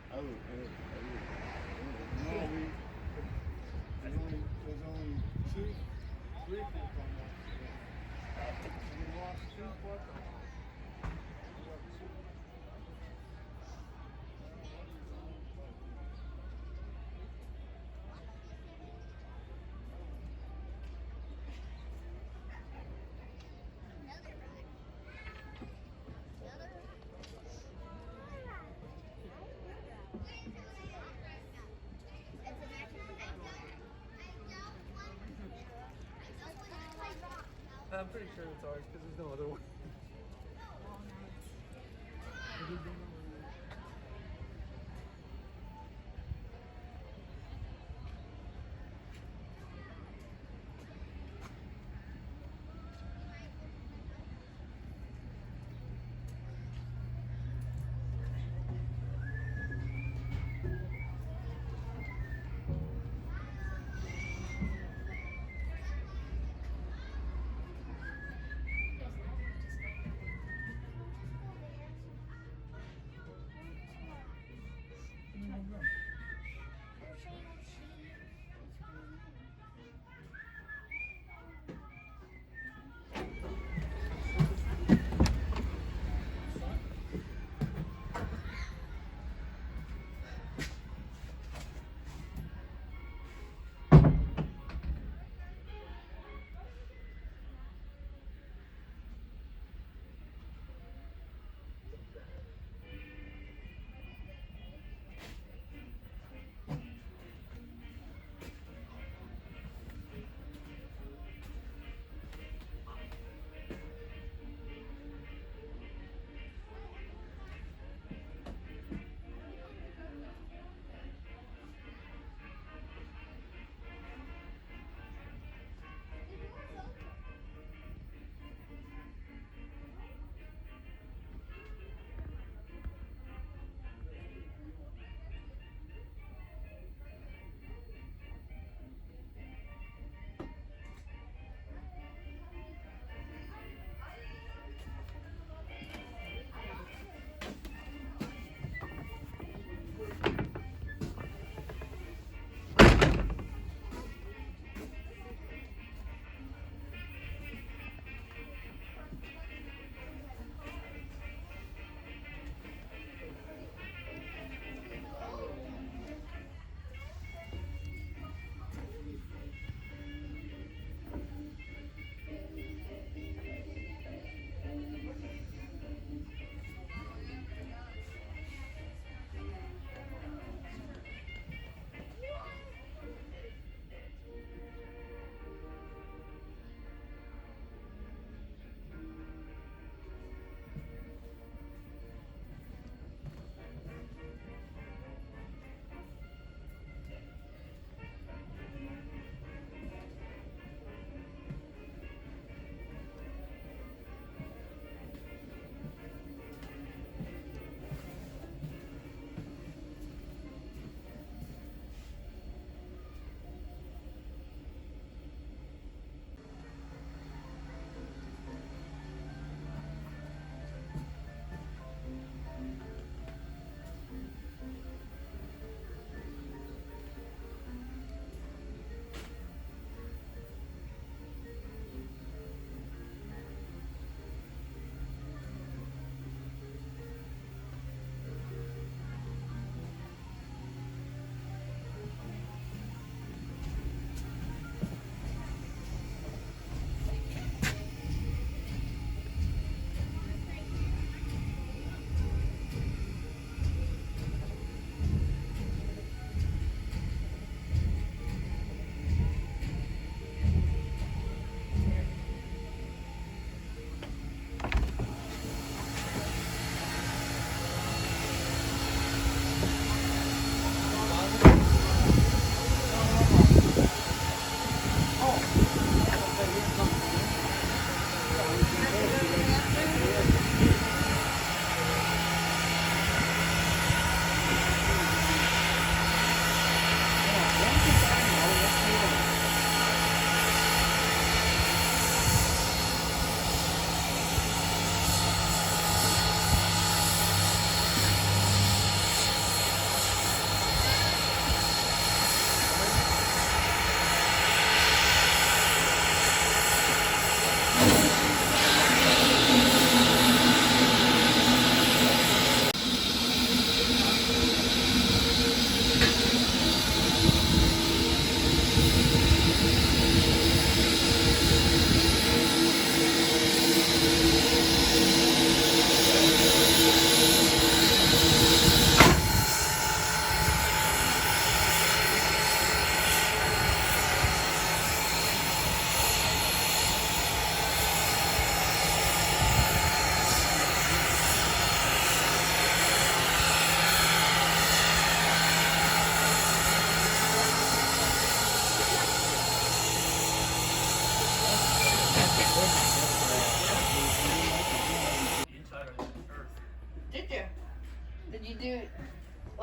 Oh, no, there's only two, three people on that. We lost two workers. I'm pretty sure it's ours because there's no other one.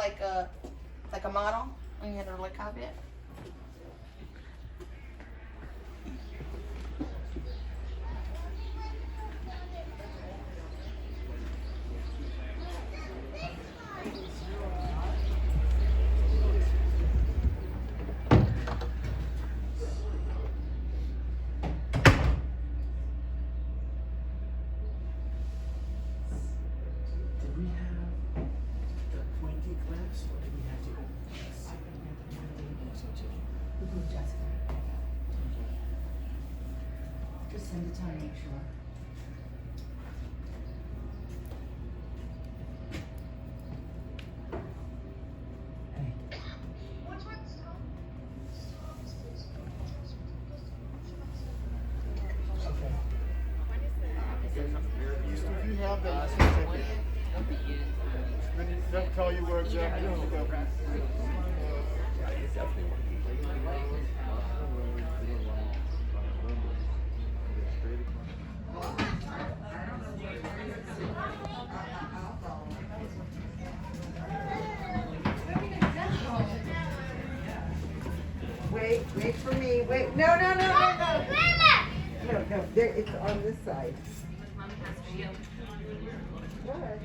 like a model and you had to like copy it? Did we have the pointy class or did we have to? Jessica. Just send it to her, make sure. Hey. If you have that, you can take it. They'll tell you where exactly to go. Wait for me. Wait. No. No. There, it's on this side. What?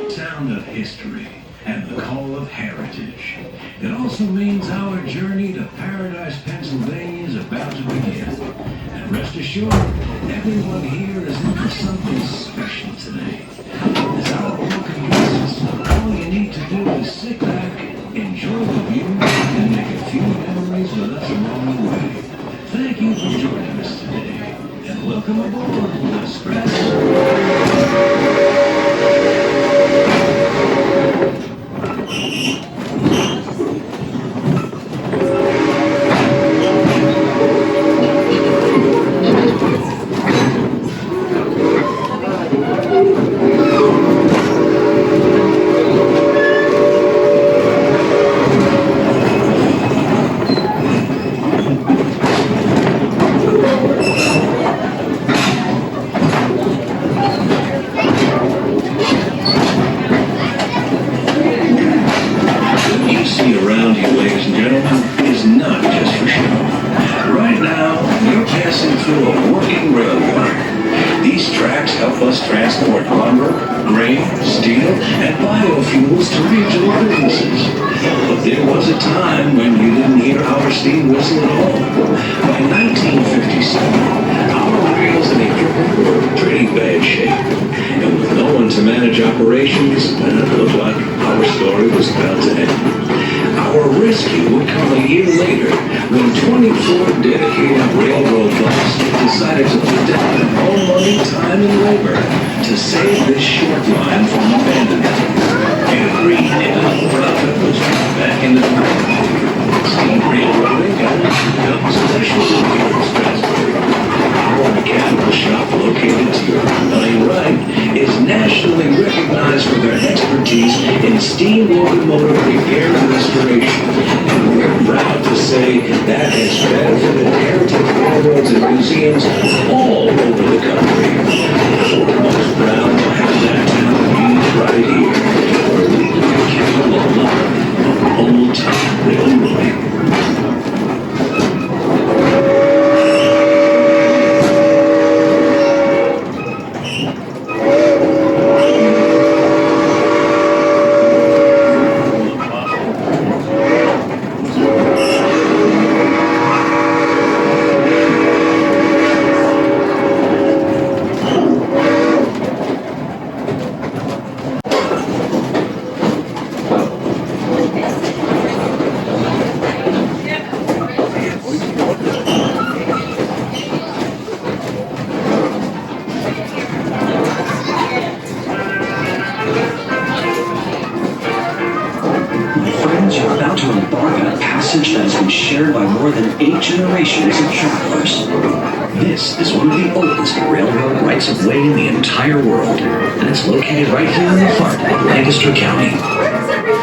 Sound of history and the call of heritage. It also means our journey to Paradise, Pennsylvania is about to begin. And rest assured, everyone here is into something special today. As our book commences, all you need to do is sit back, enjoy the view, and make a few memories with us along the way. Thank you for joining us today, and welcome aboard the Strasburg. Transport lumber, grain, steel, and biofuels to regional businesses. But there was a time when you didn't hear our steam whistle at all. By 1957, our rails and equipment were in pretty bad shape. And with no one to manage operations, it looked like our story was about to end. Our rescue would come a year later when 24 dedicated railroad buses decided to put down their own money, time, and labor to save this short line from abandonment. Every nickel of profit was back in the market. Steam railroading and specialty here in Strasburg. Our mechanical shop located to your right is nationally recognized for their expertise in steam locomotive repair and restoration. And we're proud to say that has benefited heritage railroads and museums all over the country. We're most proud to have that talent used right here, where we can a lot of old-time railroading. has been shared by more than 8 generations of travelers. This is one of the oldest railroad rights-of-way in the entire world, and it's located right here in the heart of Lancaster County.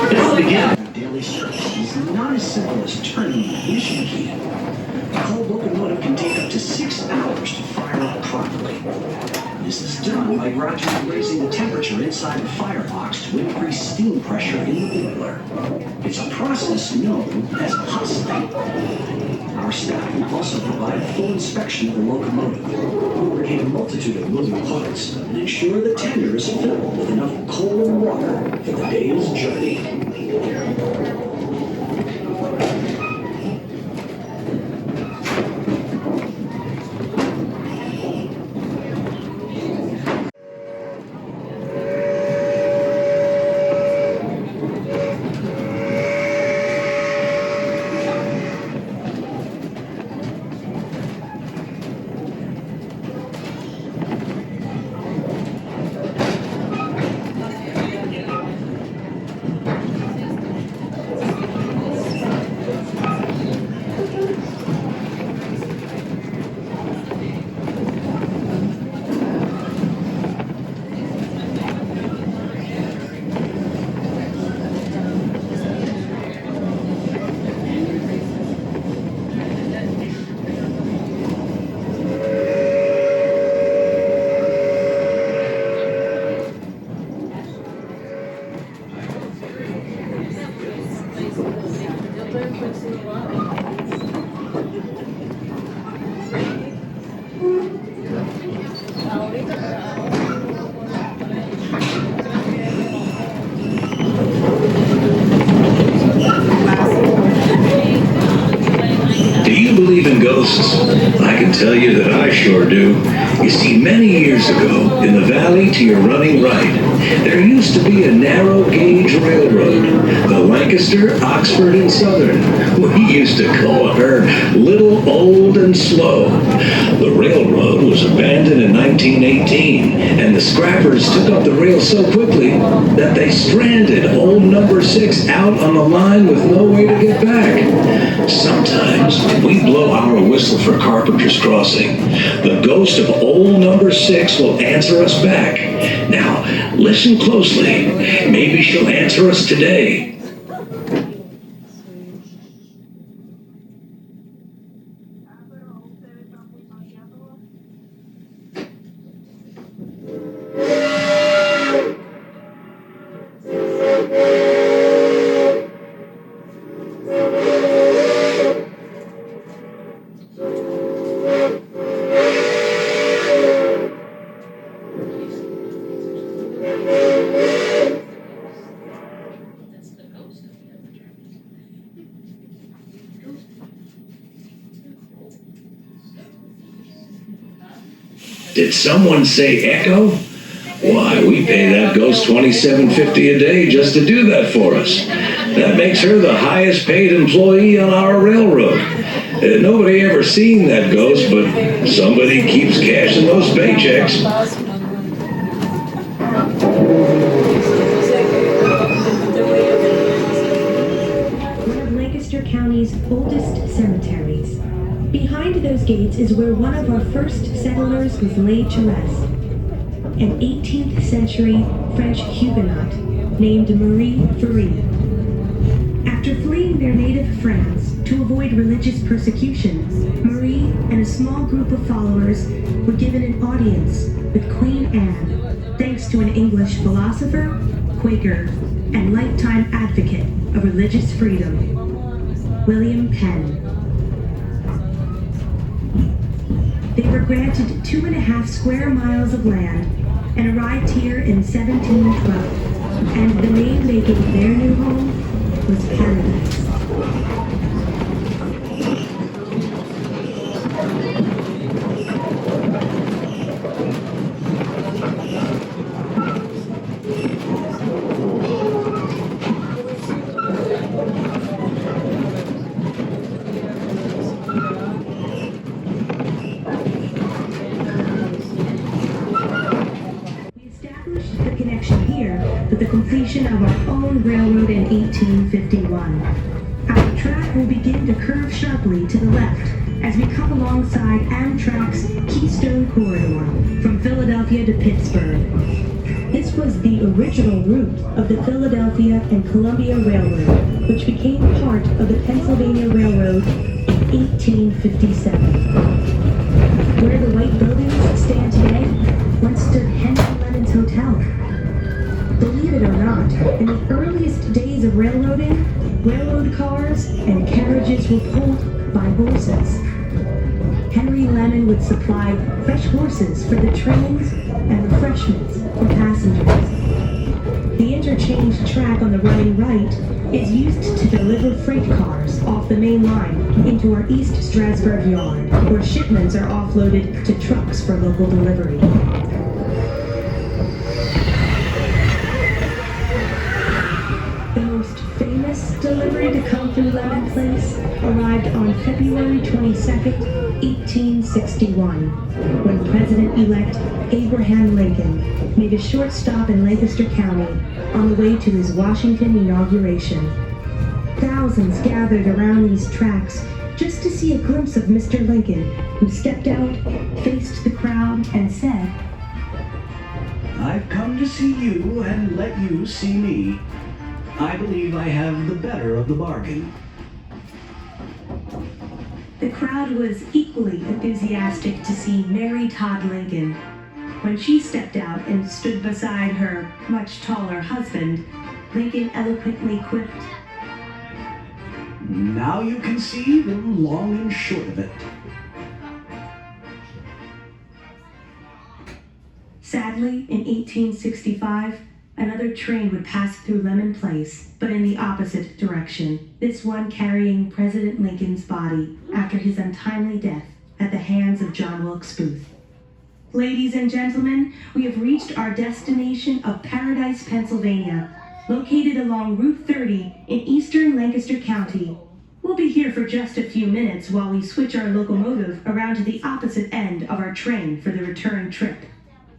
It all began when daily service is not as simple as turning the ignition key. A coal locomotive can take up to 6 hours to fire up properly. This is done by gradually raising the temperature inside the firebox to increase steam pressure in the boiler. It's a process known as hustling. Our staff will also provide a full inspection of the locomotive, lubricate a multitude of moving parts, and ensure the tender is filled with enough coal and water for the day's journey. I can tell you that I sure do. You see, many years ago, in the valley to your running right, there used to be a narrow gauge railroad, the Lancaster, Oxford, and Southern. We used to call her Little, Old, and Slow. The railroad was abandoned in 1918, and the scrappers took up the rail so quickly that they stranded old number 6 out on the line with no way to get back. Sometimes we blow our whistle for Carpenter's Crossing. The ghost of old number 6 will answer us back. Now, listen closely. Maybe she'll answer us today. Did someone say echo? Why, we pay that ghost $27.50 a day just to do that for us. That makes her the highest paid employee on our railroad. Nobody ever seen that ghost, but somebody keeps cashing those paychecks. One of Lancaster County's oldest cemeteries. Behind those gates is where one of our first settlers was laid to rest. An 18th century French Huguenot named Marie Ferry. After fleeing their native France to avoid religious persecution, Marie and a small group of followers were given an audience with Queen Anne, thanks to an English philosopher, Quaker, and lifetime advocate of religious freedom, William Penn. They were granted 2.5 square miles of land and arrived here in 1712, and the name they gave their new home was Paradise. With the completion of our own railroad in 1851. Our track will begin to curve sharply to the left as we come alongside Amtrak's Keystone Corridor from Philadelphia to Pittsburgh. This was the original route of the Philadelphia and Columbia Railroad, which became part of the Pennsylvania Railroad in 1857. Where the white buildings stand today once stood Henry Lennon's Hotel. Believe it or not, in the earliest days of railroading, railroad cars and carriages were pulled by horses. Henry Lennon would supply fresh horses for the trains and refreshments for passengers. The interchange track on the running right is used to deliver freight cars off the main line into our East Strasburg yard, where shipments are offloaded to trucks for local delivery. The most famous delivery to come through Lemon Place arrived on February 22nd, 1861, when President-elect Abraham Lincoln made a short stop in Lancaster County on the way to his Washington inauguration. Thousands gathered around these tracks just to see a glimpse of Mr. Lincoln, who stepped out, faced the crowd, and said, I've come to see you and let you see me. I believe I have the better of the bargain. The crowd was equally enthusiastic to see Mary Todd Lincoln. When she stepped out and stood beside her much taller husband, Lincoln eloquently quipped, Now you can see the long and short of it. Sadly, in 1865, another train would pass through Lemon Place, but in the opposite direction, this one carrying President Lincoln's body after his untimely death at the hands of John Wilkes Booth. Ladies and gentlemen, we have reached our destination of Paradise, Pennsylvania, located along Route 30 in eastern Lancaster County. We'll be here for just a few minutes while we switch our locomotive around to the opposite end of our train for the return trip.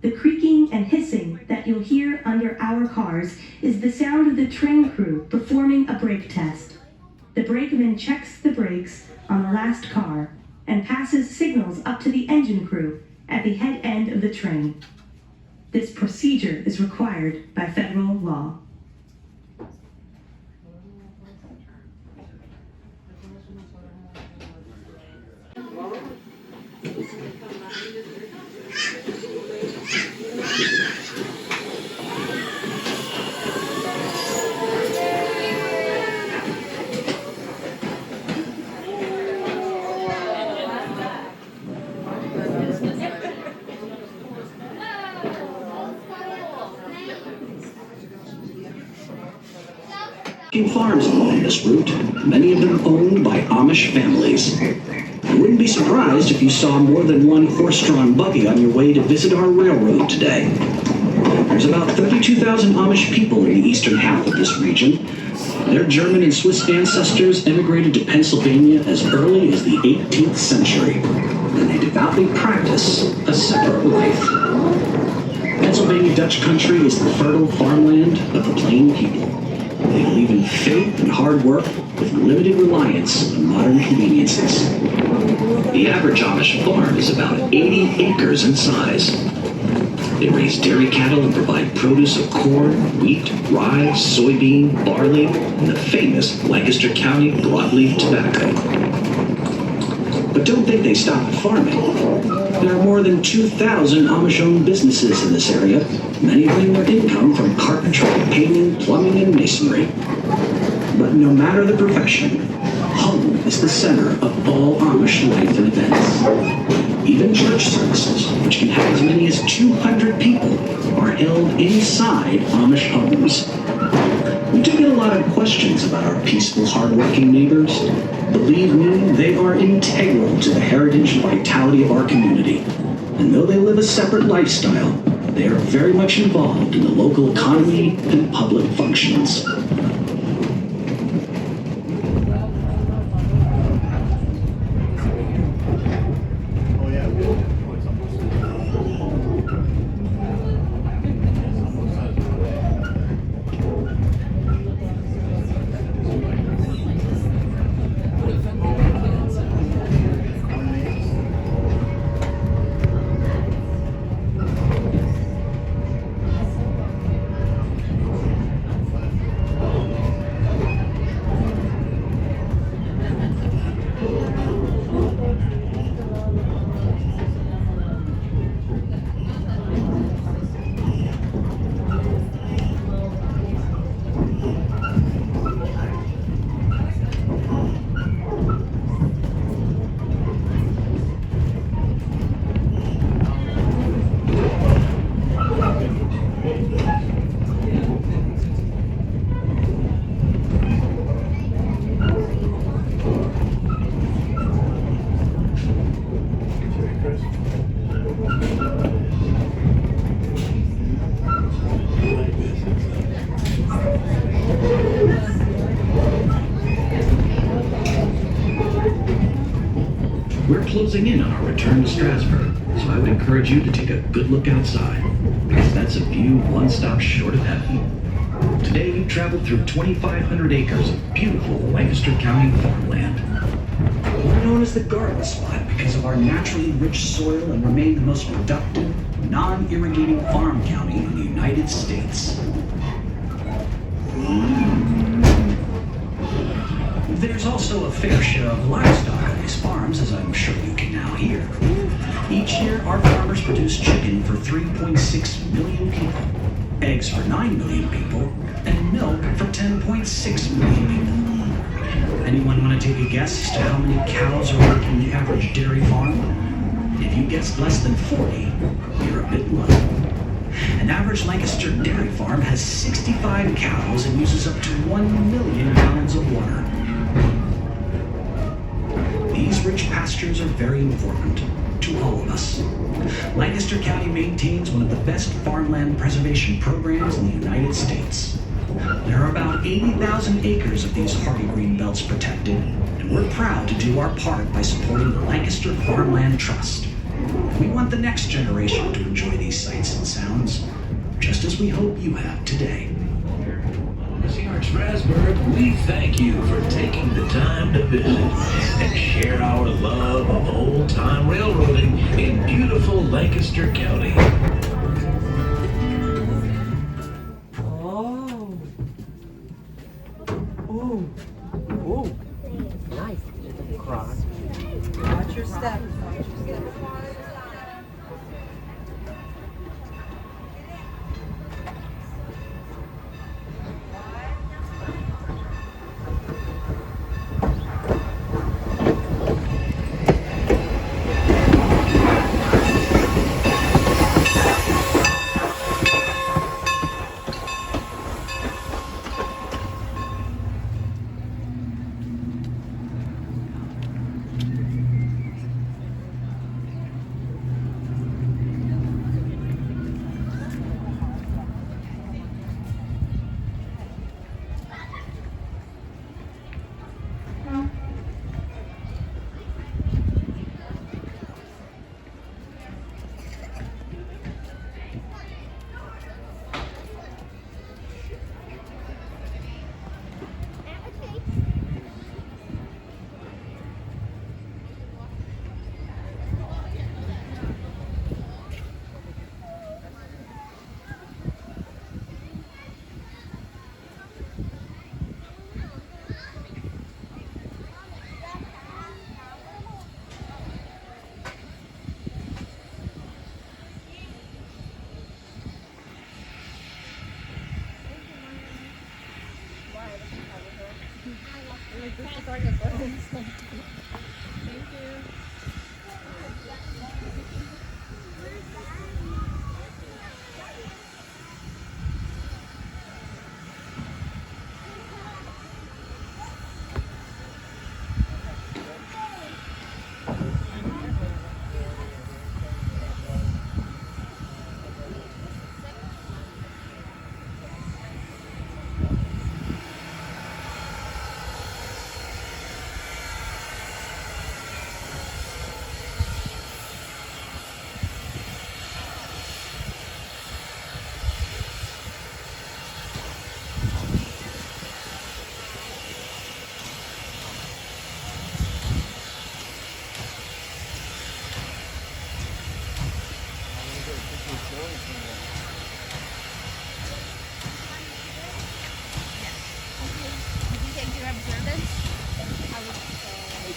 The creaking and hissing that you'll hear under our cars is the sound of the train crew performing a brake test. The brakeman checks the brakes on the last car and passes signals up to the engine crew at the head end of the train. This procedure is required by federal law. Farms along this route, many of them owned by Amish families. You wouldn't be surprised if you saw more than one horse-drawn buggy on your way to visit our railroad today. There's about 32,000 Amish people in the eastern half of this region. Their German and Swiss ancestors immigrated to Pennsylvania as early as the 18th century, and they devoutly practice a separate life. Pennsylvania Dutch country is the fertile farmland of the plain people. They believe in faith and hard work with limited reliance on modern conveniences. The average Amish farm is about 80 acres in size. They raise dairy cattle and provide produce of corn, wheat, rye, soybean, barley, and the famous Lancaster County broadleaf tobacco. But don't think they stop at farming. There are more than 2,000 Amish-owned businesses in this area, many bring their income from carpentry, painting, plumbing, and masonry. But no matter the profession, home is the center of all Amish life and events. Even church services, which can have as many as 200 people, are held inside Amish homes. We do get a lot of questions about our peaceful, hardworking neighbors. Believe me, they are integral to the heritage and vitality of our community. And though they live a separate lifestyle, they are very much involved in the local economy and public functions. We're closing in on our return to Strasburg, so I would encourage you to take a good look outside, because that's a view one stop short of heaven. Today you traveled through 2,500 acres of beautiful Lancaster County farmland. We're known as the garden spot because of our naturally rich soil and remain the most productive, non-irrigating farm county in the United States. There's also a fair share of livestock on these farms, as I'm sure you can now hear. Each year, our farmers produce chicken for 3.6 million people, eggs for 9 million people, and milk for 10.6 million people. Anyone want to take a guess as to how many cows are working the average dairy farm? If you guessed less than 40, you're a bit low. An average Lancaster dairy farm has 65 cows and uses up to 1 million gallons of water. These rich pastures are very important to all of us. Lancaster County maintains one of the best farmland preservation programs in the United States. There are about 80,000 acres of these hardy green belts protected, and we're proud to do our part by supporting the Lancaster Farmland Trust. We want the next generation to enjoy these sights and sounds, just as we hope you have today. Here in Strasburg, we thank you for taking the time to visit and share our love of old-time railroading in beautiful Lancaster County. Oh. Ooh. Ooh. Nice. Cross. Watch your step. Watch your step.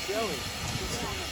Joey.